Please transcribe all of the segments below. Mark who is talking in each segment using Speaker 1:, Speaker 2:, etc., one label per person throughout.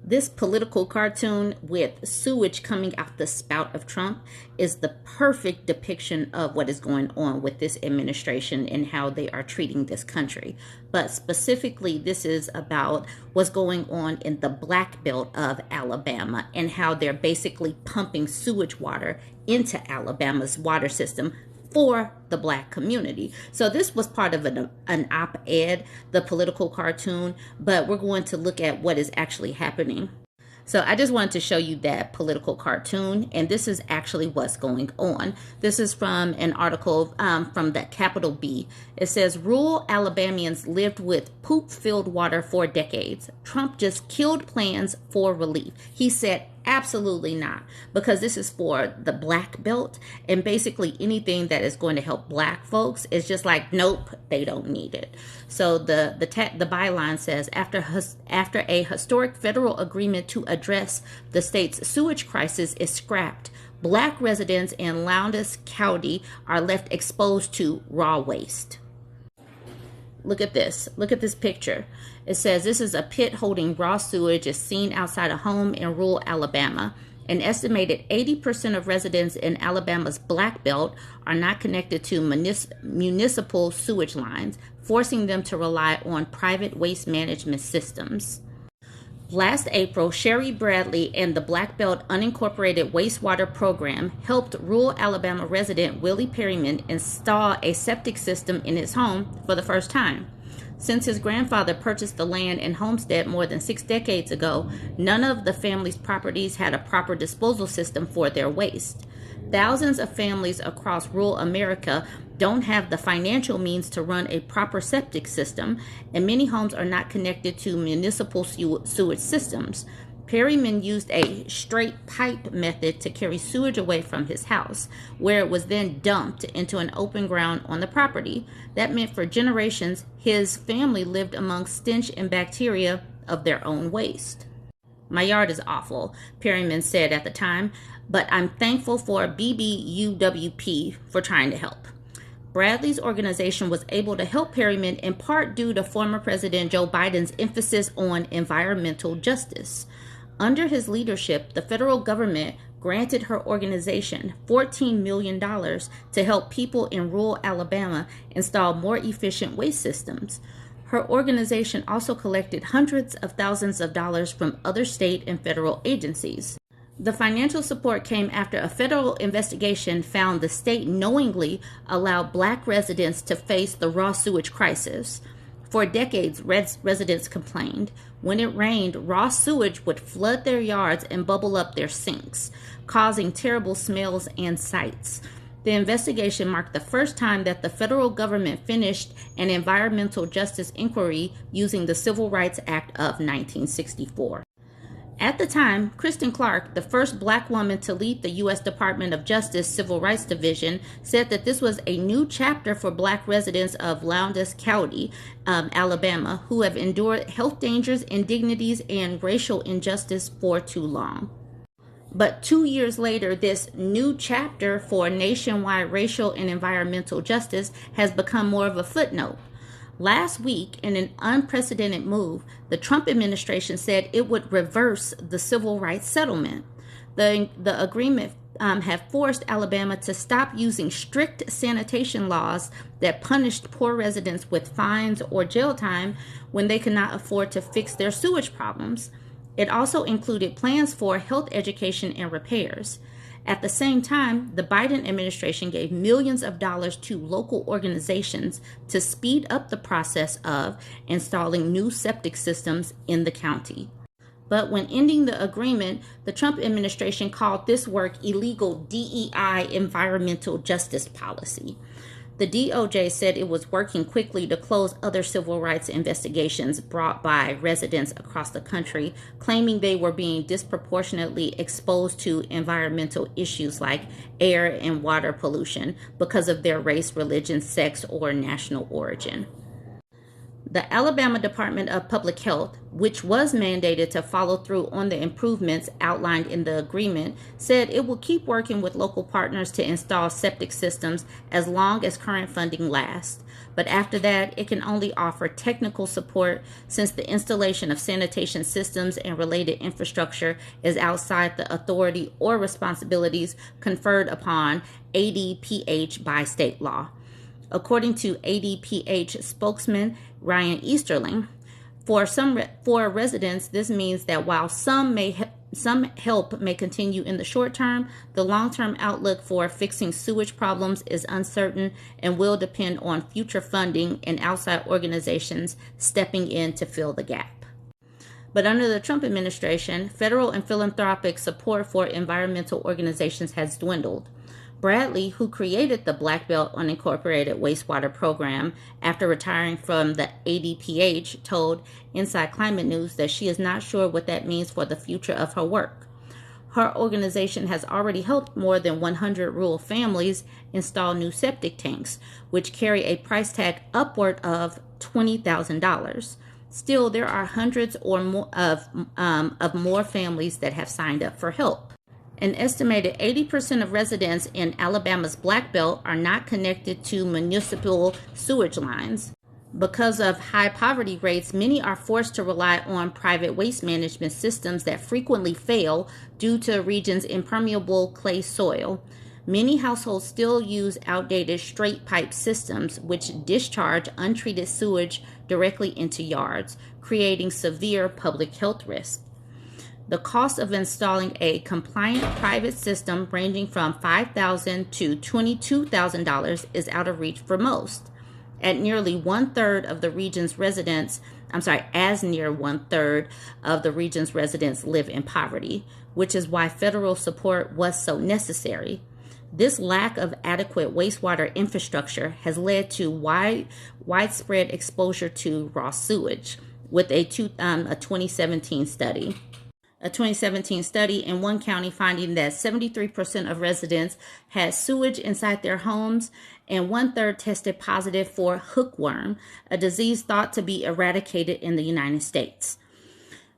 Speaker 1: This political cartoon with sewage coming out the spout of Trump is the perfect depiction of what is going on with this administration and how they are treating this country. But specifically, this is about what's going on in the black belt of Alabama and how they're basically pumping sewage water into Alabama's water system for the black community. So this was part of an op-ed, the political cartoon, but we're going to look at what is actually happening. So I just wanted to show you that political cartoon, and this is actually what's going on. This is from an article from the Capital B. It says, rural Alabamians lived with poop-filled water for decades. Trump just killed plans for relief. He said, absolutely not, because this is for the black belt, and basically anything that is going to help black folks is just like, nope, they don't need it. So the byline says, after a historic federal agreement to address the state's sewage crisis is scrapped, black residents in Lowndes County are left exposed to raw waste. Look at this. Look at this picture. It says this is a pit holding raw sewage is seen outside a home in rural Alabama. An estimated 80% of residents in Alabama's Black Belt are not connected to municipal sewage lines, forcing them to rely on private waste management systems. Last April, Sherry Bradley and the Black Belt Unincorporated Wastewater Program helped rural Alabama resident Willie Perryman install a septic system in his home for the first time. Since his grandfather purchased the land and homestead more than 6 decades ago, none of the family's properties had a proper disposal system for their waste. Thousands of families across rural America don't have the financial means to run a proper septic system, and many homes are not connected to municipal sewage systems. Perryman used a straight pipe method to carry sewage away from his house, where it was then dumped into an open ground on the property. That meant for generations, his family lived among stench and bacteria of their own waste. My yard is awful, Perryman said at the time, but I'm thankful for BBUWP for trying to help. Bradley's organization was able to help Perryman in part due to former President Joe Biden's emphasis on environmental justice. Under his leadership, the federal government granted her organization $14 million to help people in rural Alabama install more efficient waste systems. Her organization also collected hundreds of thousands of dollars from other state and federal agencies. The financial support came after a federal investigation found the state knowingly allowed black residents to face the raw sewage crisis. For decades, residents complained. When it rained, raw sewage would flood their yards and bubble up their sinks, causing terrible smells and sights. The investigation marked the first time that the federal government finished an environmental justice inquiry using the Civil Rights Act of 1964. At the time, Kristen Clark, the first black woman to lead the U.S. Department of Justice Civil Rights Division, said that this was a new chapter for black residents of Lowndes County, Alabama, who have endured health dangers, indignities, and racial injustice for too long. But 2 years later, this new chapter for nationwide racial and environmental justice has become more of a footnote. Last week, in an unprecedented move, the Trump administration said it would reverse the civil rights settlement. The agreement have forced Alabama to stop using strict sanitation laws that punished poor residents with fines or jail time when they could not afford to fix their sewage problems. It also included plans for health education and repairs. At the same time, the Biden administration gave millions of dollars to local organizations to speed up the process of installing new septic systems in the county. But when ending the agreement, the Trump administration called this work illegal DEI environmental justice policy. The DOJ said it was working quickly to close other civil rights investigations brought by residents across the country, claiming they were being disproportionately exposed to environmental issues like air and water pollution because of their race, religion, sex, or national origin. The Alabama Department of Public Health, which was mandated to follow through on the improvements outlined in the agreement, said it will keep working with local partners to install septic systems as long as current funding lasts. But after that, it can only offer technical support since the installation of sanitation systems and related infrastructure is outside the authority or responsibilities conferred upon ADPH by state law. According to ADPH spokesman Ryan Easterling, for residents, this means that while some help may continue in the short term, the long-term outlook for fixing sewage problems is uncertain and will depend on future funding and outside organizations stepping in to fill the gap. But under the Trump administration, federal and philanthropic support for environmental organizations has dwindled. Bradley, who created the Black Belt Unincorporated Wastewater Program after retiring from the ADPH, told Inside Climate News that she is not sure what that means for the future of her work. Her organization has already helped more than 100 rural families install new septic tanks, which carry a price tag upward of $20,000. Still, there are hundreds or more of more families that have signed up for help. An estimated 80% of residents in Alabama's Black Belt are not connected to municipal sewage lines. Because of high poverty rates, many are forced to rely on private waste management systems that frequently fail due to the region's impermeable clay soil. Many households still use outdated straight pipe systems, which discharge untreated sewage directly into yards, creating severe public health risks. The cost of installing a compliant private system ranging from $5,000 to $22,000 is out of reach for most. As near one-third of the region's residents live in poverty, which is why federal support was so necessary. This lack of adequate wastewater infrastructure has led to widespread exposure to raw sewage, with a 2017 study. A 2017 study in one county finding that 73% of residents had sewage inside their homes and one-third tested positive for hookworm, a disease thought to be eradicated in the United States.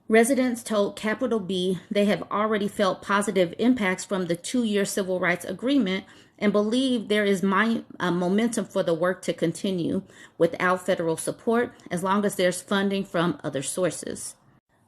Speaker 1: Residents told Capital B they have already felt positive impacts from the 2-year civil rights agreement and believe there is momentum for the work to continue without federal support as long as there's funding from other sources.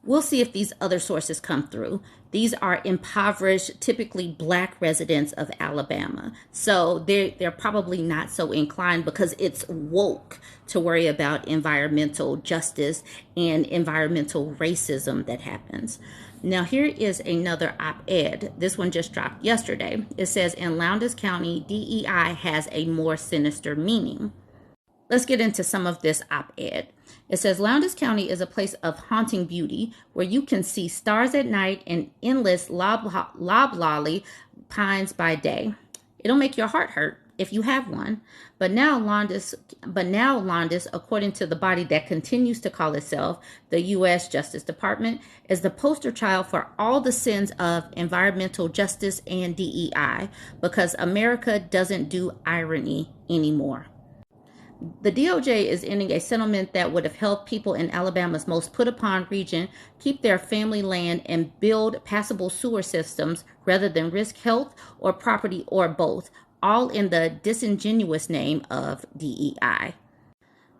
Speaker 1: We'll see if these other sources come through. These are impoverished, typically Black residents of Alabama. So they're probably not so inclined because it's woke to worry about environmental justice and environmental racism that happens. Now, here is another op-ed. This one just dropped yesterday. It says, in Lowndes County, DEI has a more sinister meaning. Let's get into some of this op-ed. It says, Lowndes County is a place of haunting beauty where you can see stars at night and endless loblolly pines by day. It'll make your heart hurt if you have one. But now Lowndes, according to the body that continues to call itself the U.S. Justice Department, is the poster child for all the sins of environmental justice and DEI because America doesn't do irony anymore. The DOJ is ending a settlement that would have helped people in Alabama's most put-upon region keep their family land and build passable sewer systems rather than risk health or property or both, all in the disingenuous name of DEI.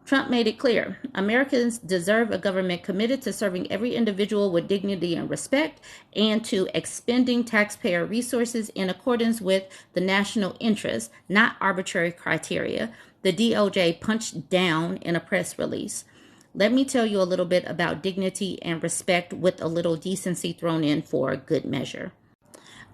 Speaker 1: Trump made it clear, Americans deserve a government committed to serving every individual with dignity and respect and to expending taxpayer resources in accordance with the national interest, not arbitrary criteria. The DOJ punched down in a press release. Let me tell you a little bit about dignity and respect with a little decency thrown in for good measure.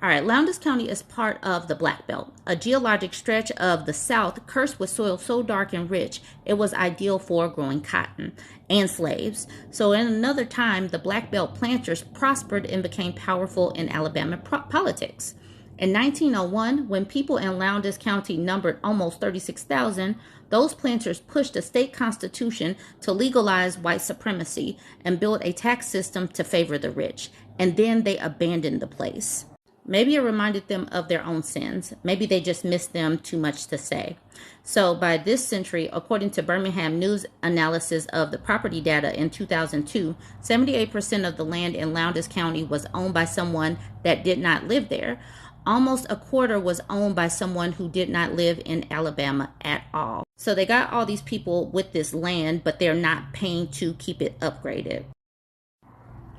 Speaker 1: All right, Lowndes County is part of the Black Belt, a geologic stretch of the South cursed with soil so dark and rich it was ideal for growing cotton and slaves. So in another time, the Black Belt planters prospered and became powerful in Alabama politics. In 1901, when people in Lowndes County numbered almost 36,000, those planters pushed a state constitution to legalize white supremacy and build a tax system to favor the rich, and then they abandoned the place. Maybe it reminded them of their own sins. Maybe they just missed them too much to say. So by this century, according to Birmingham News analysis of the property data in 2002, 78% of the land in Lowndes County was owned by someone that did not live there. Almost a quarter was owned by someone who did not live in Alabama at all. So they got all these people with this land, but they're not paying to keep it upgraded.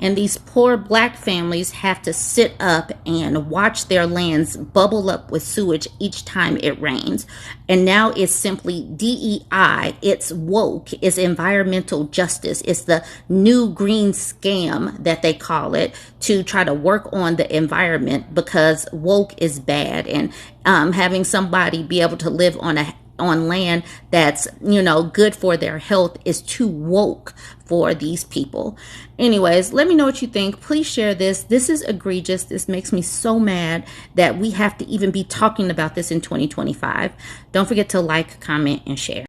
Speaker 1: And these poor black families have to sit up and watch their lands bubble up with sewage each time it rains. And now it's simply DEI, it's woke, it's environmental justice, it's the new green scam that they call it, to try to work on the environment because woke is bad. And having somebody be able to live on land that's, good for their health is too woke for these people. Anyways, let me know what you think. Please share this. This is egregious. This makes me so mad that we have to even be talking about this in 2025. Don't forget to like, comment, and share.